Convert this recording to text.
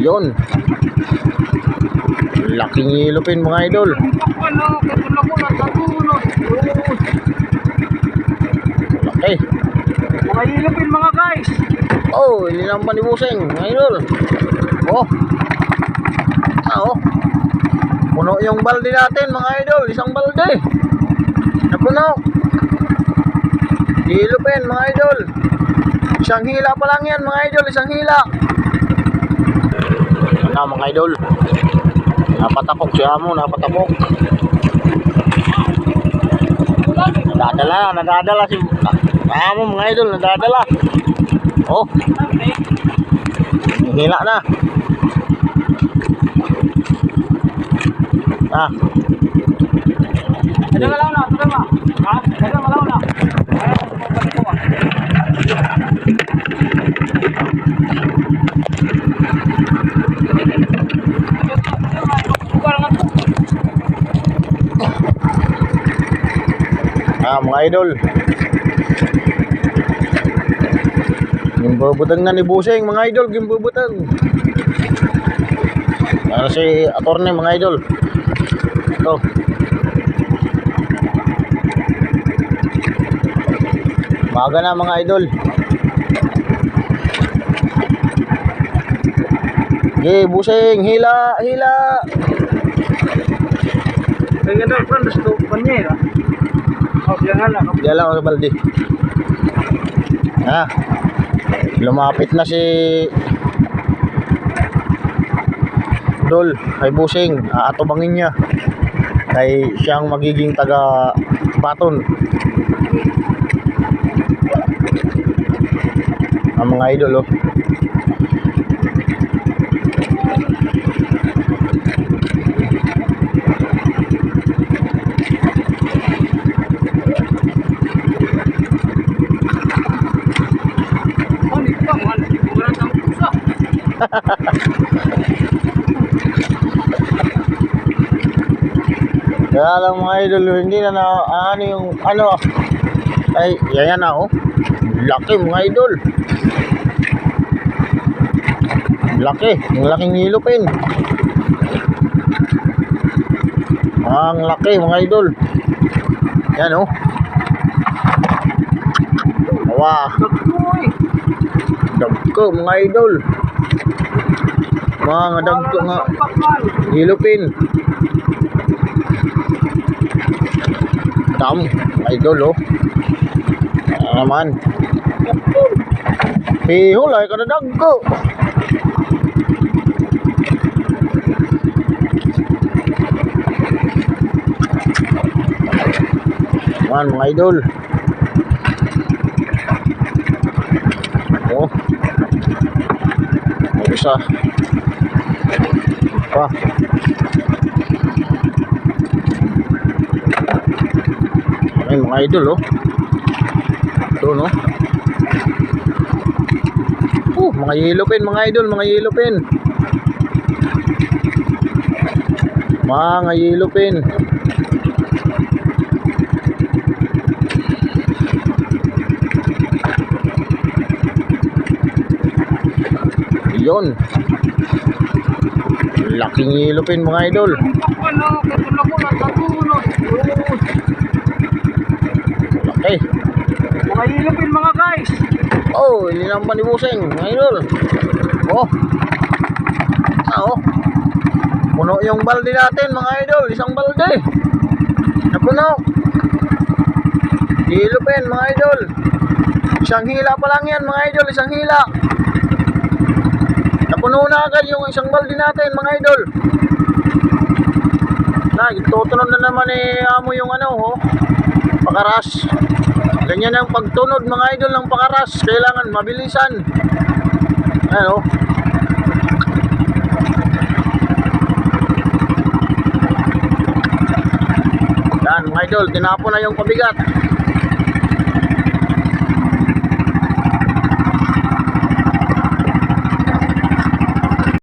Yun. Laking yellowfin mga idol. Laki. Mga yellowfin mga guys. Oh, hindi lang panibusing mga idol. Oh. Oh. Puno yung balde natin mga idol. Isang balde. Napuno. Yellowfin mga idol. Isang hila pa lang yan mga idol. Isang hila. Ano mga idol. Napatapok siya mo. Napatapok. Nadadala si mo mga idol. Nadadala. Oh. Hila na. Ah. Ada malaw na, ada ma. Ha? Ada malaw na. Mga idol. Gimbubutang na ni Busing mga idol, gimbubutang. Para si attorney mga idol. Ito. Maga na mga idol. Okay, Busing, hila, hila. Kaya daw kan gusto panyera. Oh, jangan lah. Diyan lang ako baldi. Ha. Lumapit na si Dol kay Busing. Aatubangin niya. Kay siyang magiging taga baton. Ang mga idol oh. Kaya lang mga idol, hindi na ano yung ano ay yan na oh. Laki mga idol. Laki, ang laking yellowfin. Ang laki mga idol. Yan oh. Wow. Dagko mga idol. Mga dagko nga yellowfin. Tam, idol oh. Ano naman. Hihulay ka na dagko. Man mga idol. Oh. Isa. Pa. Ay mga idol oh. Ito no. Mga yellowfin mga idol, mga yellowfin. Mga yellowfin. Yun. Laking yellowfin mga idol. Laki. Mga yellowfin mga guys. Oh, hindi lang panibusing mga idol. Oh. Oh. Puno yung balde natin mga idol. Isang balde. Napuno. Yellowfin mga idol. Isang hila pa lang yan mga idol. Isang hila. Napuno na agad yung isang balde natin mga idol. Tutunod na naman amo yung ano oh. Pakaras. Ganyan ang pagtunod mga idol ng pakaras. Kailangan mabilisan. Ano? Yan mga idol. Tinapon na yung pabigat.